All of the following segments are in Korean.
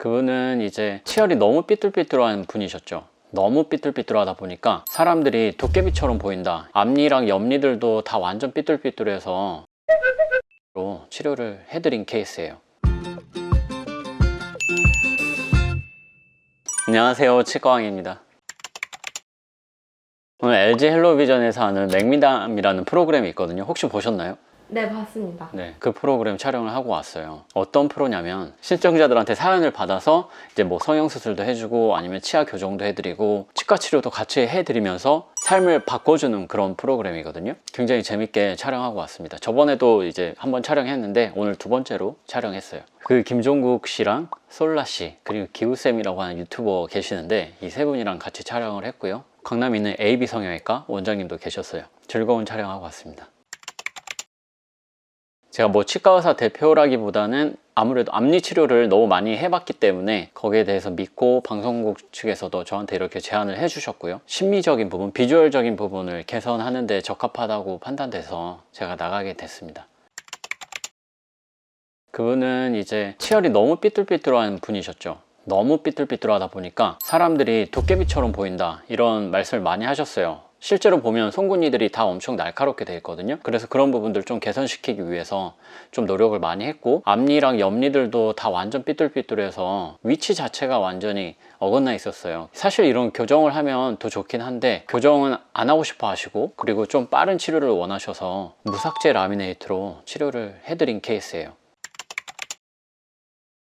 그분은 이제 치열이 너무 삐뚤삐뚤한 분이셨죠. 너무 삐뚤삐뚤하다 보니까 사람들이 도깨비처럼 보인다, 앞니랑 옆니들도 다 완전 삐뚤삐뚤해서 치료를 해드린 케이스예요. 안녕하세요, 치과왕입니다. 오늘 LG 헬로비전에서 하는 맥미담이라는 프로그램이 있거든요. 혹시 보셨나요? 네, 봤습니다. 네, 그 프로그램 촬영을 하고 왔어요. 어떤 프로냐면 신청자들한테 사연을 받아서 이제 뭐 성형수술도 해주고 아니면 치아 교정도 해드리고 치과 치료도 같이 해드리면서 삶을 바꿔주는 그런 프로그램이거든요. 굉장히 재밌게 촬영하고 왔습니다. 저번에도 이제 한번 촬영했는데 오늘 두 번째로 촬영했어요. 그 김종국 씨랑 솔라 씨 그리고 기우쌤이라고 하는 유튜버 계시는데 이 세 분이랑 같이 촬영을 했고요. 강남에 있는 AB 성형외과 원장님도 계셨어요. 즐거운 촬영하고 왔습니다. 제가 뭐 치과의사 대표라기보다는 아무래도 앞니 치료를 너무 많이 해봤기 때문에 거기에 대해서 믿고 방송국 측에서도 저한테 이렇게 제안을 해주셨고요. 심미적인 부분, 비주얼적인 부분을 개선하는 데 적합하다고 판단돼서 제가 나가게 됐습니다. 그분은 이제 치열이 너무 삐뚤삐뚤한 분이셨죠. 너무 삐뚤삐뚤하다 보니까 사람들이 도깨비처럼 보인다 이런 말씀을 많이 하셨어요. 실제로 보면 송곳니들이 다 엄청 날카롭게 되어 있거든요. 그래서 그런 부분들 좀 개선시키기 위해서 좀 노력을 많이 했고, 앞니랑 옆니들도 다 완전 삐뚤삐뚤해서 위치 자체가 완전히 어긋나 있었어요. 사실 이런 교정을 하면 더 좋긴 한데 교정은 안 하고 싶어 하시고, 그리고 좀 빠른 치료를 원하셔서 무삭제 라미네이트로 치료를 해드린 케이스예요.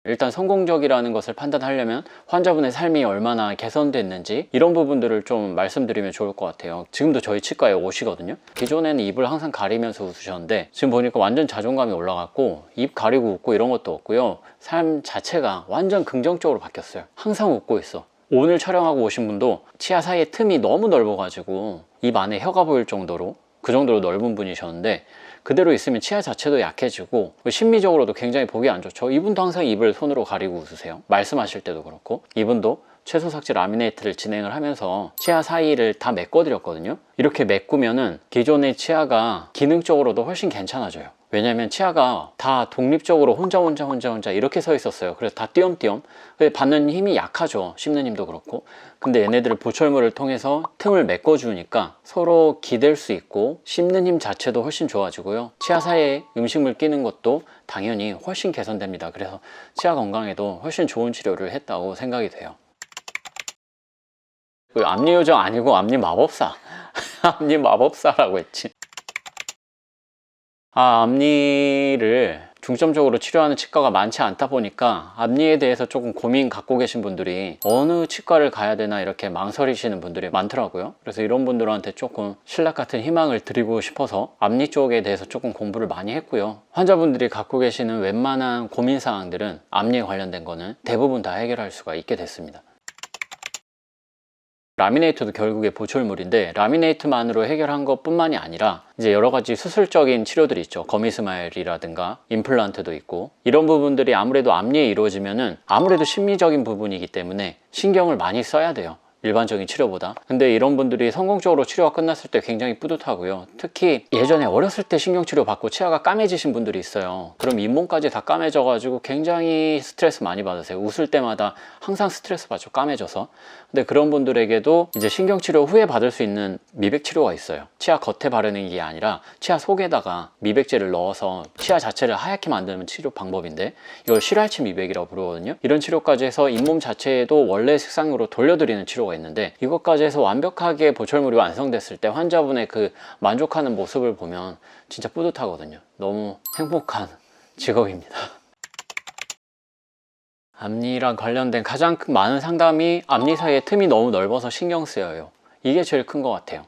일단 성공적이라는 것을 판단하려면 환자분의 삶이 얼마나 개선됐는지 이런 부분들을 좀 말씀드리면 좋을 것 같아요. 지금도 저희 치과에 오시거든요. 기존에는 입을 항상 가리면서 웃으셨는데 지금 보니까 완전 자존감이 올라갔고 입 가리고 웃고 이런 것도 없고요. 삶 자체가 완전 긍정적으로 바뀌었어요. 항상 웃고 있어. 오늘 촬영하고 오신 분도 치아 사이에 틈이 너무 넓어가지고 입 안에 혀가 보일 정도로 그 정도로 넓은 분이셨는데 그대로 있으면 치아 자체도 약해지고 심미적으로도 굉장히 보기 안 좋죠. 이분도 항상 입을 손으로 가리고 웃으세요. 말씀하실 때도 그렇고. 이분도 최소 삭제 라미네이트를 진행을 하면서 치아 사이를 다 메꿔드렸거든요. 이렇게 메꾸면은 기존의 치아가 기능적으로도 훨씬 괜찮아져요. 왜냐면 치아가 다 독립적으로 혼자 이렇게 서 있었어요. 그래서 다 띄엄띄엄 받는 힘이 약하죠. 씹는 힘도 그렇고. 근데 얘네들을 보철물을 통해서 틈을 메꿔주니까 서로 기댈 수 있고 씹는 힘 자체도 훨씬 좋아지고요. 치아 사이에 음식물 끼는 것도 당연히 훨씬 개선됩니다. 그래서 치아 건강에도 훨씬 좋은 치료를 했다고 생각이 돼요. 앞니 요정 아니고 앞니 마법사. 앞니 마법사라고 했지. 앞니를 중점적으로 치료하는 치과가 많지 않다 보니까 앞니에 대해서 조금 고민 갖고 계신 분들이 어느 치과를 가야 되나 이렇게 망설이시는 분들이 많더라고요. 그래서 이런 분들한테 조금 신락 같은 희망을 드리고 싶어서 앞니 쪽에 대해서 조금 공부를 많이 했고요. 환자분들이 갖고 계시는 웬만한 고민사항들은 앞니에 관련된 거는 대부분 다 해결할 수가 있게 됐습니다. 라미네이트도 결국에 보철물인데 라미네이트만으로 해결한 것 뿐만이 아니라 이제 여러 가지 수술적인 치료들이 있죠. 거미스마일이라든가 임플란트도 있고 이런 부분들이 아무래도 앞니에 이루어지면은 아무래도 심미적인 부분이기 때문에 신경을 많이 써야 돼요. 일반적인 치료보다. 근데 이런 분들이 성공적으로 치료가 끝났을 때 굉장히 뿌듯하고요. 특히 예전에 어렸을 때 신경치료 받고 치아가 까매지신 분들이 있어요. 그럼 잇몸까지 다 까매져 가지고 굉장히 스트레스 많이 받으세요. 웃을 때마다 항상 스트레스 받죠. 까매져서. 근데 그런 분들에게도 이제 신경치료 후에 받을 수 있는 미백치료가 있어요. 치아 겉에 바르는 게 아니라 치아 속에다가 미백제를 넣어서 치아 자체를 하얗게 만드는 치료 방법인데 이걸 실활치 미백이라고 부르거든요. 이런 치료까지 해서 잇몸 자체에도 원래 색상으로 돌려드리는 치료가 있는데 이것까지 해서 완벽하게 보철물이 완성됐을 때 환자분의 그 만족하는 모습을 보면 진짜 뿌듯하거든요. 너무 행복한 직업입니다. 앞니랑 관련된 가장 많은 상담이 앞니 사이에 틈이 너무 넓어서 신경 쓰여요. 이게 제일 큰 것 같아요.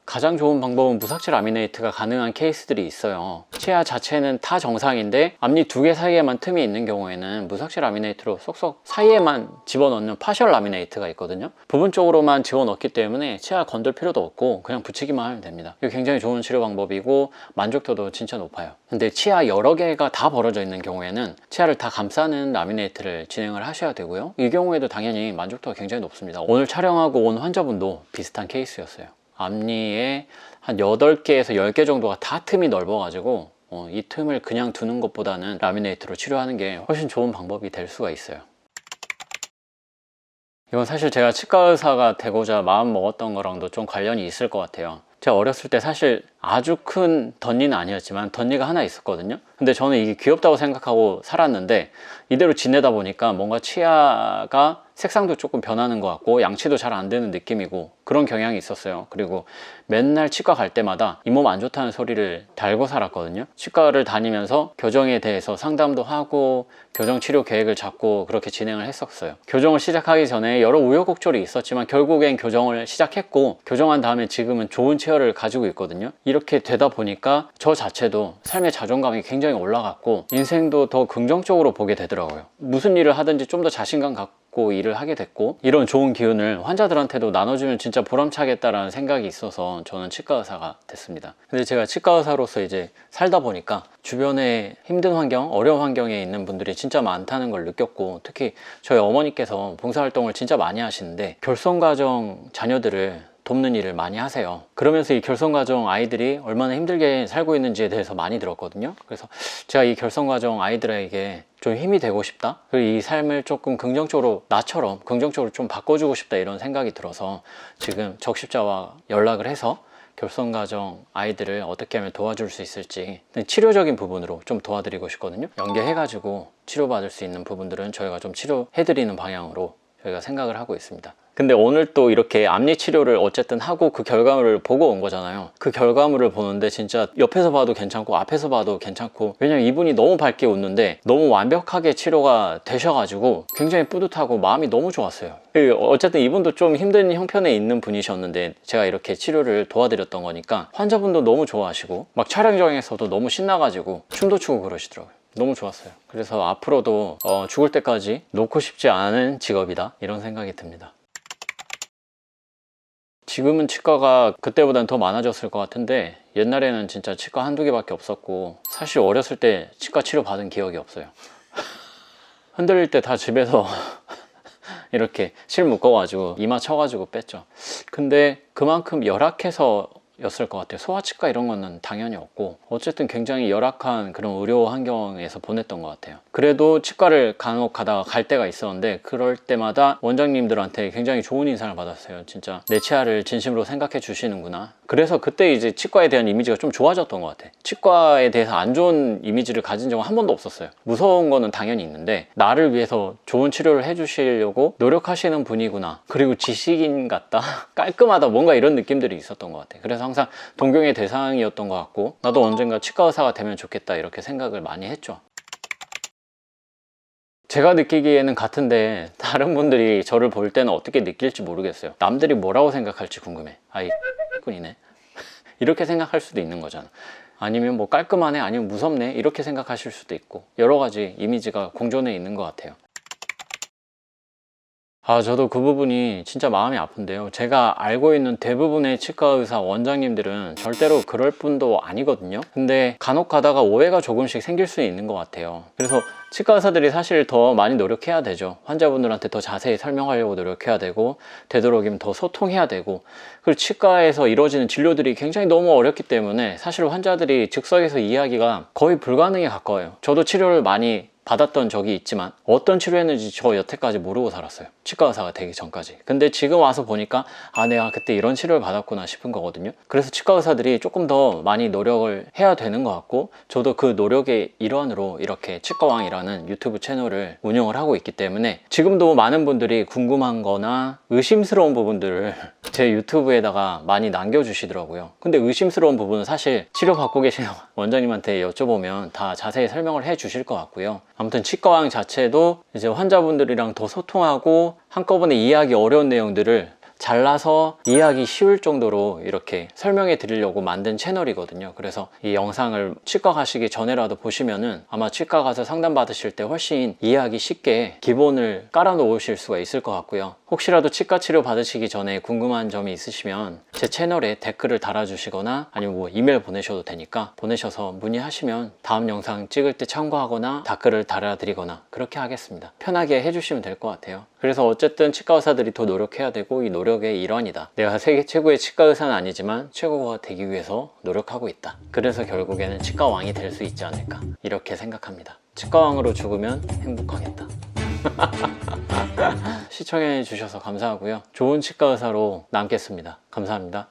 가장 좋은 방법은 무삭제 라미네이트가 가능한 케이스들이 있어요. 치아 자체는 다 정상인데 앞니 두 개 사이에만 틈이 있는 경우에는 무삭제 라미네이트로 쏙쏙 사이에만 집어넣는 파셜 라미네이트가 있거든요. 부분적으로만 집어넣기 때문에 치아 건들 필요도 없고 그냥 붙이기만 하면 됩니다. 이거 굉장히 좋은 치료 방법이고 만족도도 진짜 높아요. 근데 치아 여러 개가 다 벌어져 있는 경우에는 치아를 다 감싸는 라미네이트를 진행을 하셔야 되고요. 이 경우에도 당연히 만족도가 굉장히 높습니다. 오늘 촬영하고 온 환자분도 비슷한 케이스였어요. 앞니에 한 8개에서 10개 정도가 다 틈이 넓어가지고 이 틈을 그냥 두는 것보다는 라미네이트로 치료하는 게 훨씬 좋은 방법이 될 수가 있어요. 이건 사실 제가 치과 의사가 되고자 마음 먹었던 거랑도 좀 관련이 있을 것 같아요. 제가 어렸을 때 사실 아주 큰 덧니는 아니었지만 덧니가 하나 있었거든요. 근데 저는 이게 귀엽다고 생각하고 살았는데 이대로 지내다 보니까 뭔가 치아가 색상도 조금 변하는 것 같고 양치도 잘 안 되는 느낌이고 그런 경향이 있었어요. 그리고 맨날 치과 갈 때마다 잇몸 안 좋다는 소리를 달고 살았거든요. 치과를 다니면서 교정에 대해서 상담도 하고 교정 치료 계획을 잡고 그렇게 진행을 했었어요. 교정을 시작하기 전에 여러 우여곡절이 있었지만 결국엔 교정을 시작했고 교정한 다음에 지금은 좋은 치아를 가지고 있거든요. 이렇게 되다 보니까 저 자체도 삶의 자존감이 굉장히 올라갔고 인생도 더 긍정적으로 보게 되더라고요. 무슨 일을 하든지 좀 더 자신감 갖고 일을 하게 됐고 이런 좋은 기운을 환자들한테도 나눠주면 진짜 보람차겠다라는 생각이 있어서 저는 치과 의사가 됐습니다. 근데 제가 치과 의사로서 이제 살다 보니까 주변에 힘든 환경, 어려운 환경에 있는 분들이 진짜 많다는 걸 느꼈고 특히 저희 어머니께서 봉사활동을 진짜 많이 하시는데 결손가정 자녀들을 돕는 일을 많이 하세요. 그러면서 이 결손가정 아이들이 얼마나 힘들게 살고 있는지에 대해서 많이 들었거든요. 그래서 제가 이 결손가정 아이들에게 좀 힘이 되고 싶다, 그리고 이 삶을 조금 긍정적으로 나처럼 긍정적으로 좀 바꿔주고 싶다 이런 생각이 들어서 지금 적십자와 연락을 해서 결손가정 아이들을 어떻게 하면 도와줄 수 있을지 치료적인 부분으로 좀 도와드리고 싶거든요. 연계해가지고 치료받을 수 있는 부분들은 저희가 좀 치료해드리는 방향으로 저희가 생각을 하고 있습니다. 근데 오늘 또 이렇게 앞니 치료를 어쨌든 하고 그 결과물을 보고 온 거잖아요. 그 결과물을 보는데 진짜 옆에서 봐도 괜찮고 앞에서 봐도 괜찮고, 왜냐면 이분이 너무 밝게 웃는데 너무 완벽하게 치료가 되셔가지고 굉장히 뿌듯하고 마음이 너무 좋았어요. 어쨌든 이분도 좀 힘든 형편에 있는 분이셨는데 제가 이렇게 치료를 도와드렸던 거니까 환자분도 너무 좋아하시고 막 촬영장에서도 너무 신나가지고 춤도 추고 그러시더라고요. 너무 좋았어요. 그래서 앞으로도 죽을 때까지 놓고 싶지 않은 직업이다 이런 생각이 듭니다. 지금은 치과가 그때보다는 더 많아졌을 것 같은데 옛날에는 진짜 치과 한두 개밖에 없었고 사실 어렸을 때 치과 치료 받은 기억이 없어요. 흔들릴 때 다 집에서 이렇게 실 묶어가지고 이마 쳐가지고 뺐죠. 근데 그만큼 열악해서 였을 것 같아요. 소아치과 이런 거는 당연히 없고 어쨌든 굉장히 열악한 그런 의료 환경에서 보냈던 것 같아요. 그래도 치과를 간혹 가다가 갈 때가 있었는데 그럴 때마다 원장님들한테 굉장히 좋은 인상을 받았어요. 진짜 내 치아를 진심으로 생각해 주시는구나. 그래서 그때 이제 치과에 대한 이미지가 좀 좋아졌던 것 같아요. 치과에 대해서 안 좋은 이미지를 가진 적은 한 번도 없었어요. 무서운 거는 당연히 있는데 나를 위해서 좋은 치료를 해주시려고 노력하시는 분이구나, 그리고 지식인 같다, 깔끔하다, 뭔가 이런 느낌들이 있었던 것 같아요. 그래서 항상 동경의 대상이었던 것 같고 나도 언젠가 치과 의사가 되면 좋겠다 이렇게 생각을 많이 했죠. 제가 느끼기에는 같은데 다른 분들이 저를 볼 때는 어떻게 느낄지 모르겠어요. 남들이 뭐라고 생각할지 궁금해. 아이 꾼이네 이렇게 생각할 수도 있는 거잖아. 아니면 뭐 깔끔하네, 아니면 무섭네 이렇게 생각하실 수도 있고 여러 가지 이미지가 공존해 있는 것 같아요. 저도 그 부분이 진짜 마음이 아픈데요. 제가 알고 있는 대부분의 치과 의사 원장님들은 절대로 그럴 뿐도 아니거든요. 근데 간혹 가다가 오해가 조금씩 생길 수 있는 것 같아요. 그래서 치과 의사들이 사실 더 많이 노력해야 되죠. 환자분들한테 더 자세히 설명하려고 노력해야 되고 되도록이면 더 소통해야 되고, 그리고 치과에서 이루어지는 진료들이 굉장히 너무 어렵기 때문에 사실 환자들이 즉석에서 이해하기가 거의 불가능에 가까워요. 저도 치료를 많이 받았던 적이 있지만 어떤 치료했는지 저 여태까지 모르고 살았어요. 치과 의사가 되기 전까지. 근데 지금 와서 보니까 내가 그때 이런 치료를 받았구나 싶은 거거든요. 그래서 치과 의사들이 조금 더 많이 노력을 해야 되는 것 같고 저도 그 노력의 일환으로 이렇게 치과왕이라는 유튜브 채널을 운영을 하고 있기 때문에 지금도 많은 분들이 궁금한 거나 의심스러운 부분들을 제 유튜브에다가 많이 남겨주시더라고요. 근데 의심스러운 부분은 사실 치료받고 계시는 원장님한테 여쭤보면 다 자세히 설명을 해 주실 것 같고요. 아무튼 치과왕 자체도 이제 환자분들이랑 더 소통하고 한꺼번에 이해하기 어려운 내용들을 잘라서 이해하기 쉬울 정도로 이렇게 설명해 드리려고 만든 채널이거든요. 그래서 이 영상을 치과 가시기 전에라도 보시면은 아마 치과 가서 상담 받으실 때 훨씬 이해하기 쉽게 기본을 깔아 놓으실 수가 있을 것 같고요. 혹시라도 치과 치료 받으시기 전에 궁금한 점이 있으시면 제 채널에 댓글을 달아주시거나 아니면 뭐 이메일 보내셔도 되니까 보내셔서 문의하시면 다음 영상 찍을 때 참고하거나 댓글을 달아드리거나 그렇게 하겠습니다. 편하게 해주시면 될 것 같아요. 그래서 어쨌든 치과 의사들이 더 노력해야 되고 이 노력 노력의 일환이다. 내가 세계 최고의 치과 의사는 아니지만 최고가 되기 위해서 노력하고 있다. 그래서 결국에는 치과 왕이 될 수 있지 않을까, 이렇게 생각합니다. 치과 왕으로 죽으면 행복하겠다. 시청해 주셔서 감사하고요. 좋은 치과 의사로 남겠습니다. 감사합니다.